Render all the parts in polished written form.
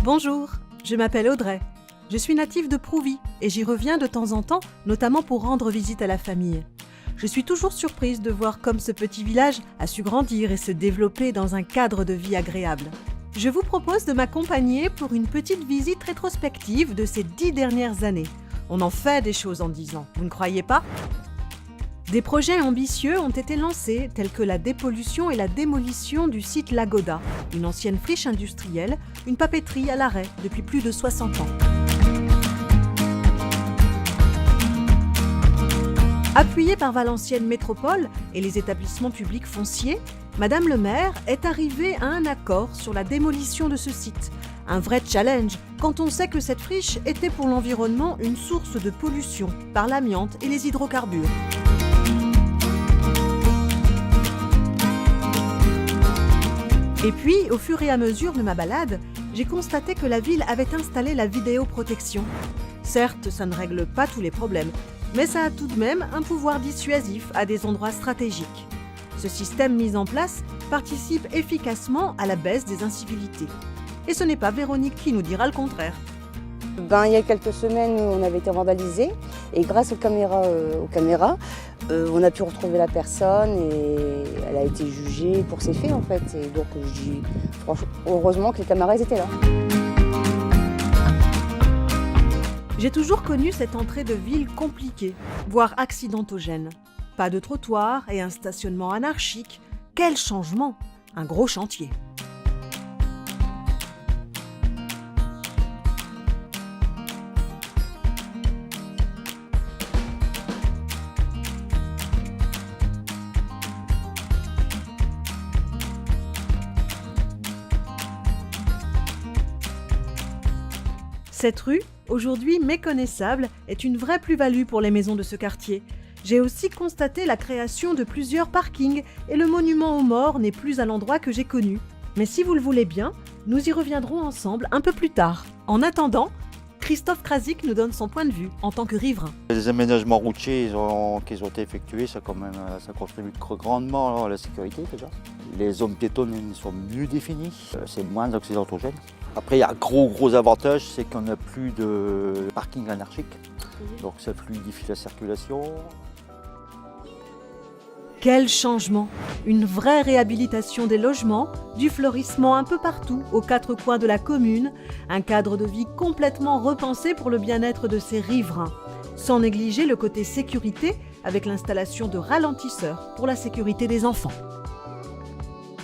Bonjour, je m'appelle Audrey. Je suis native de Prouvy et j'y reviens de temps en temps, notamment pour rendre visite à la famille. Je suis toujours surprise de voir comme ce petit village a su grandir et se développer dans un cadre de vie agréable. Je vous propose de m'accompagner pour une petite visite rétrospective de ces 10 dernières années. On en fait des choses en 10 ans, vous ne croyez pas ? Des projets ambitieux ont été lancés, tels que la dépollution et la démolition du site Lagoda, une ancienne friche industrielle, une papeterie à l'arrêt depuis plus de 60 ans. Appuyée par Valenciennes Métropole et les établissements publics fonciers, Madame le maire est arrivée à un accord sur la démolition de ce site. Un vrai challenge quand on sait que cette friche était pour l'environnement une source de pollution par l'amiante et les hydrocarbures. Et puis, au fur et à mesure de ma balade, j'ai constaté que la ville avait installé la vidéoprotection. Certes, ça ne règle pas tous les problèmes, mais ça a tout de même un pouvoir dissuasif à des endroits stratégiques. Ce système mis en place participe efficacement à la baisse des incivilités. Et ce n'est pas Véronique qui nous dira le contraire. Il y a quelques semaines, on avait été vandalisés et grâce aux caméras, on a pu retrouver la personne et elle a été jugée pour ses faits en fait. Et donc je dis franchement, heureusement que les caméras étaient là. J'ai toujours connu cette entrée de ville compliquée, voire accidentogène. Pas de trottoir et un stationnement anarchique. Quel changement! Un gros chantier. Cette rue, aujourd'hui méconnaissable, est une vraie plus-value pour les maisons de ce quartier. J'ai aussi constaté la création de plusieurs parkings et le monument aux morts n'est plus à l'endroit que j'ai connu. Mais si vous le voulez bien, nous y reviendrons ensemble un peu plus tard. En attendant, Christophe Krasik nous donne son point de vue en tant que riverain. Les aménagements routiers qui ont été effectués, ça contribue grandement à la sécurité déjà. Les zones piétonnes sont mieux définies, c'est moins accidentogène. Après, il y a un gros avantage, c'est qu'on n'a plus de parking anarchique, donc ça fluidifie la circulation. Quel changement! Une vraie réhabilitation des logements, du fleurissement un peu partout, aux 4 coins de la commune, un cadre de vie complètement repensé pour le bien-être de ses riverains, sans négliger le côté sécurité avec l'installation de ralentisseurs pour la sécurité des enfants.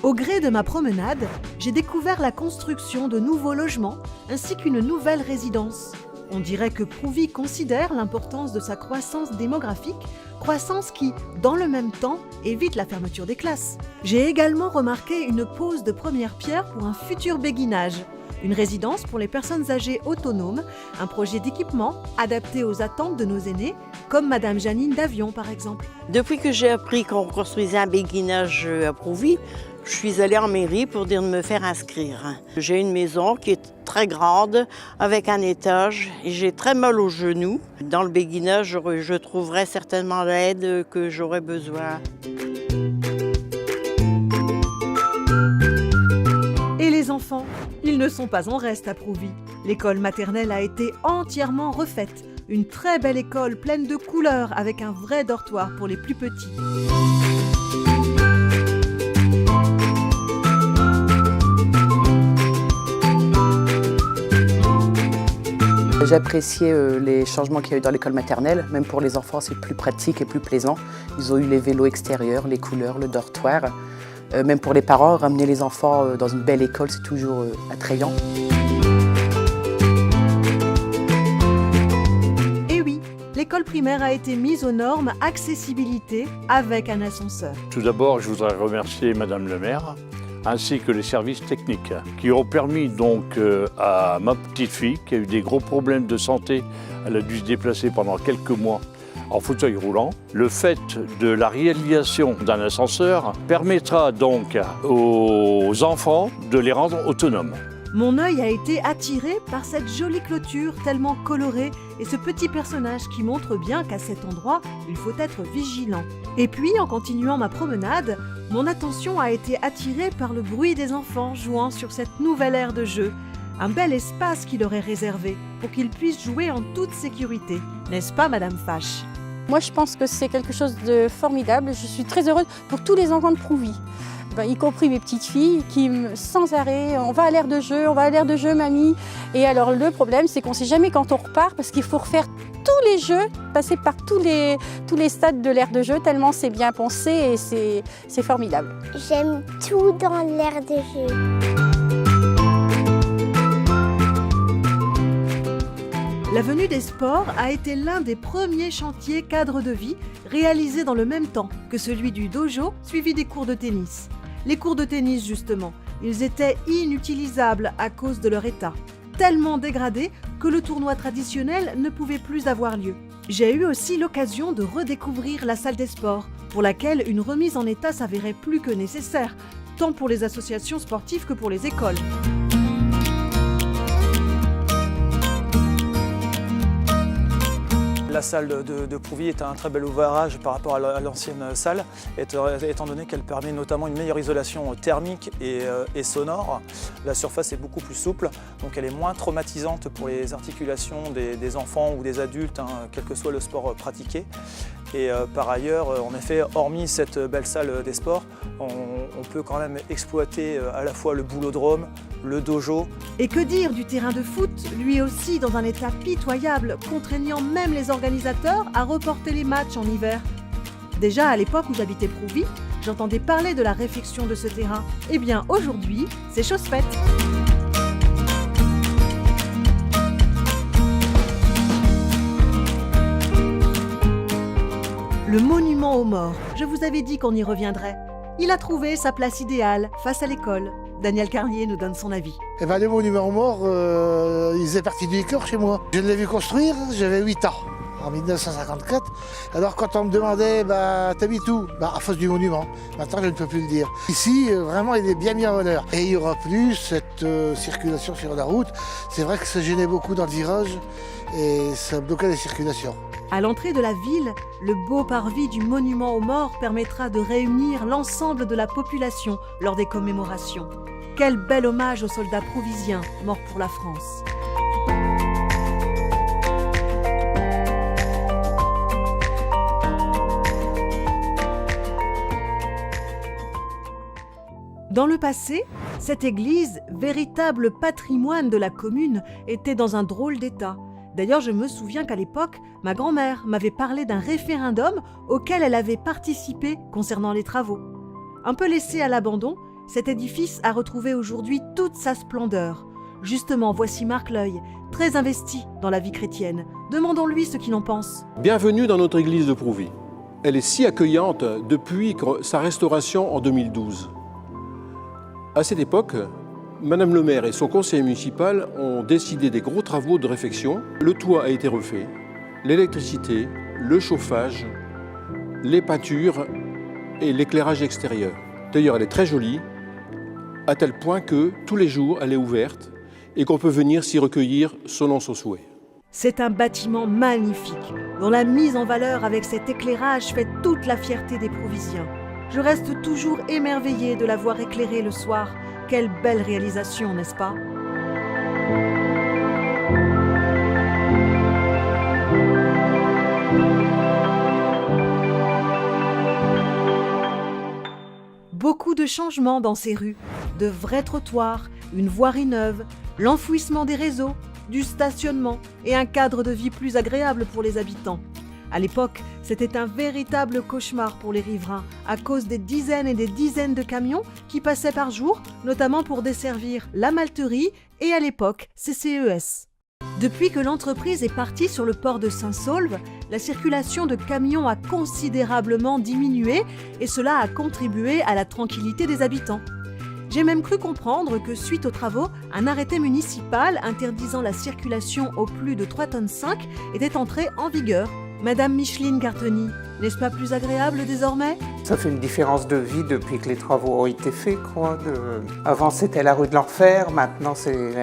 Au gré de ma promenade, j'ai découvert la construction de nouveaux logements ainsi qu'une nouvelle résidence. On dirait que Prouvy considère l'importance de sa croissance démographique, croissance qui, dans le même temps, évite la fermeture des classes. J'ai également remarqué une pose de première pierre pour un futur béguinage, une résidence pour les personnes âgées autonomes, un projet d'équipement adapté aux attentes de nos aînés, comme Madame Janine Davion par exemple. Depuis que j'ai appris qu'on construisait un béguinage à Prouvy, je suis allée en mairie pour dire de me faire inscrire. J'ai une maison qui est très grande, avec un étage, et j'ai très mal aux genoux. Dans le béguinage, je trouverai certainement l'aide que j'aurais besoin. Et les enfants, ils ne sont pas en reste à Prouvy. L'école maternelle a été entièrement refaite. Une très belle école pleine de couleurs avec un vrai dortoir pour les plus petits. J'ai apprécié les changements qu'il y a eu dans l'école maternelle. Même pour les enfants, c'est plus pratique et plus plaisant. Ils ont eu les vélos extérieurs, les couleurs, le dortoir. Même pour les parents, ramener les enfants dans une belle école, c'est toujours attrayant. Et oui, l'école primaire a été mise aux normes accessibilité avec un ascenseur. Tout d'abord, je voudrais remercier Madame le maire ainsi que les services techniques qui ont permis donc à ma petite fille qui a eu des gros problèmes de santé, elle a dû se déplacer pendant quelques mois en fauteuil roulant. Le fait de la réalisation d'un ascenseur permettra donc aux enfants de les rendre autonomes. Mon œil a été attiré par cette jolie clôture tellement colorée et ce petit personnage qui montre bien qu'à cet endroit, il faut être vigilant. Et puis, en continuant ma promenade, mon attention a été attirée par le bruit des enfants jouant sur cette nouvelle aire de jeu. Un bel espace qui leur est réservé pour qu'ils puissent jouer en toute sécurité. N'est-ce pas, Madame Fache? Moi, je pense que c'est quelque chose de formidable. Je suis très heureuse pour tous les enfants de Prouvy, y compris mes petites filles qui, sans arrêt, on va à l'aire de jeu, mamie. Et alors, le problème, c'est qu'on ne sait jamais quand on repart parce qu'il faut refaire tous les jeux, passer par tous les stades de l'aire de jeu, tellement c'est bien pensé et c'est formidable. J'aime tout dans l'aire de jeu. L'avenue des Sports a été l'un des premiers chantiers cadres de vie réalisés dans le même temps que celui du dojo, suivi des cours de tennis. Les cours de tennis, justement, ils étaient inutilisables à cause de leur état, tellement dégradés que le tournoi traditionnel ne pouvait plus avoir lieu. J'ai eu aussi l'occasion de redécouvrir la salle des sports, pour laquelle une remise en état s'avérait plus que nécessaire, tant pour les associations sportives que pour les écoles. La salle de Prouvy est un très bel ouvrage par rapport à l'ancienne salle, étant donné qu'elle permet notamment une meilleure isolation thermique et sonore. La surface est beaucoup plus souple, donc elle est moins traumatisante pour les articulations des enfants ou des adultes, quel que soit le sport pratiqué. Et par ailleurs, en effet, hormis cette belle salle des sports, on peut quand même exploiter à la fois le boulodrome, le dojo. Et que dire du terrain de foot, lui aussi dans un état pitoyable, contraignant même les organisateurs à reporter les matchs en hiver. Déjà à l'époque où j'habitais Prouvy, j'entendais parler de la réfection de ce terrain. Eh bien aujourd'hui, c'est chose faite. Le monument aux morts, je vous avais dit qu'on y reviendrait. Il a trouvé sa place idéale face à l'école. Daniel Carlier nous donne son avis. Eh ben, le monument aux morts, il faisait partie du décor chez moi. Je l'ai vu construire, j'avais 8 ans, en 1954. Alors quand on me demandait, t'habites où? À face du monument. Maintenant, je ne peux plus le dire. Ici, vraiment, il est bien mis en valeur. Et il n'y aura plus cette circulation sur la route. C'est vrai que ça gênait beaucoup dans le virage et ça bloquait les circulations. À l'entrée de la ville, le beau parvis du monument aux morts permettra de réunir l'ensemble de la population lors des commémorations. Quel bel hommage aux soldats prouvysiens morts pour la France. Dans le passé, cette église, véritable patrimoine de la commune, était dans un drôle d'état. D'ailleurs, je me souviens qu'à l'époque, ma grand-mère m'avait parlé d'un référendum auquel elle avait participé concernant les travaux. Un peu laissé à l'abandon, cet édifice a retrouvé aujourd'hui toute sa splendeur. Justement, voici Marc L'Oeil, très investi dans la vie chrétienne. Demandons-lui ce qu'il en pense. Bienvenue dans notre église de Prouvy. Elle est si accueillante depuis sa restauration en 2012. À cette époque, Madame le maire et son conseil municipal ont décidé des gros travaux de réfection. Le toit a été refait, l'électricité, le chauffage, les peintures et l'éclairage extérieur. D'ailleurs, elle est très jolie, à tel point que tous les jours, elle est ouverte et qu'on peut venir s'y recueillir selon son souhait. C'est un bâtiment magnifique, dont la mise en valeur avec cet éclairage fait toute la fierté des Prouvysiens. Je reste toujours émerveillée de la voir éclairée le soir. Quelle belle réalisation, n'est-ce pas? Beaucoup de changements dans ces rues, de vrais trottoirs, une voirie neuve, l'enfouissement des réseaux, du stationnement et un cadre de vie plus agréable pour les habitants. À l'époque, c'était un véritable cauchemar pour les riverains à cause des dizaines et des dizaines de camions qui passaient par jour, notamment pour desservir la malterie et à l'époque CCES. Depuis que l'entreprise est partie sur le port de Saint-Saulve, la circulation de camions a considérablement diminué et cela a contribué à la tranquillité des habitants. J'ai même cru comprendre que suite aux travaux, un arrêté municipal interdisant la circulation au plus de 3,5 tonnes était entré en vigueur. Madame Micheline Cartoni, n'est-ce pas plus agréable désormais? Ça fait une différence de vie depuis que les travaux ont été faits, quoi. Avant c'était la rue de l'Enfer, maintenant c'est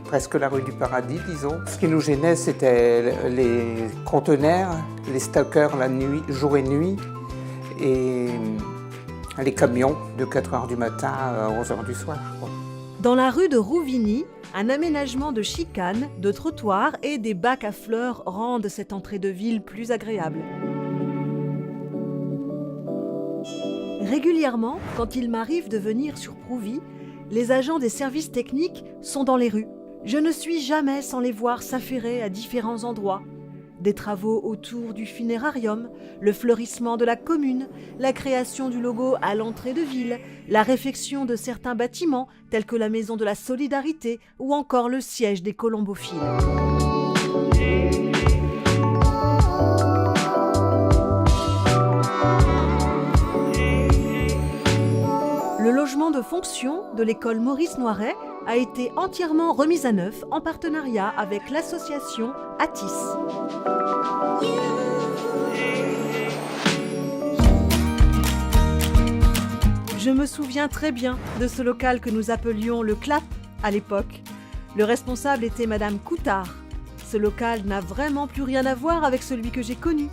presque la rue du Paradis, disons. Ce qui nous gênait, c'était les conteneurs, les stockers la nuit, jour et nuit, et les camions de 4h du matin à 11h du soir, quoi. Dans la rue de Rouvigny, un aménagement de chicanes, de trottoirs et des bacs à fleurs rendent cette entrée de ville plus agréable. Régulièrement, quand il m'arrive de venir sur Prouvy, les agents des services techniques sont dans les rues. Je ne suis jamais sans les voir s'affairer à différents endroits. Des travaux autour du funérarium, le fleurissement de la commune, la création du logo à l'entrée de ville, la réfection de certains bâtiments tels que la Maison de la Solidarité ou encore le siège des colombophiles. Le logement de fonction de l'école Maurice Noiret a été entièrement remis à neuf en partenariat avec l'association Atis. Je me souviens très bien de ce local que nous appelions le Clap à l'époque. Le responsable était Madame Coutard. Ce local n'a vraiment plus rien à voir avec celui que j'ai connu.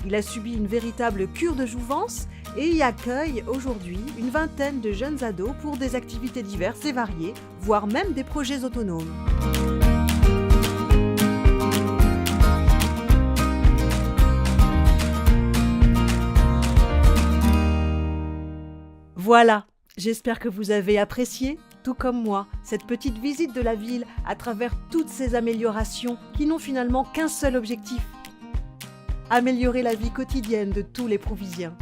Il a subi une véritable cure de jouvence et y accueille aujourd'hui une vingtaine de jeunes ados pour des activités diverses et variées, voire même des projets autonomes. Voilà, j'espère que vous avez apprécié, tout comme moi, cette petite visite de la ville à travers toutes ces améliorations qui n'ont finalement qu'un seul objectif: améliorer la vie quotidienne de tous les Prouvysiens.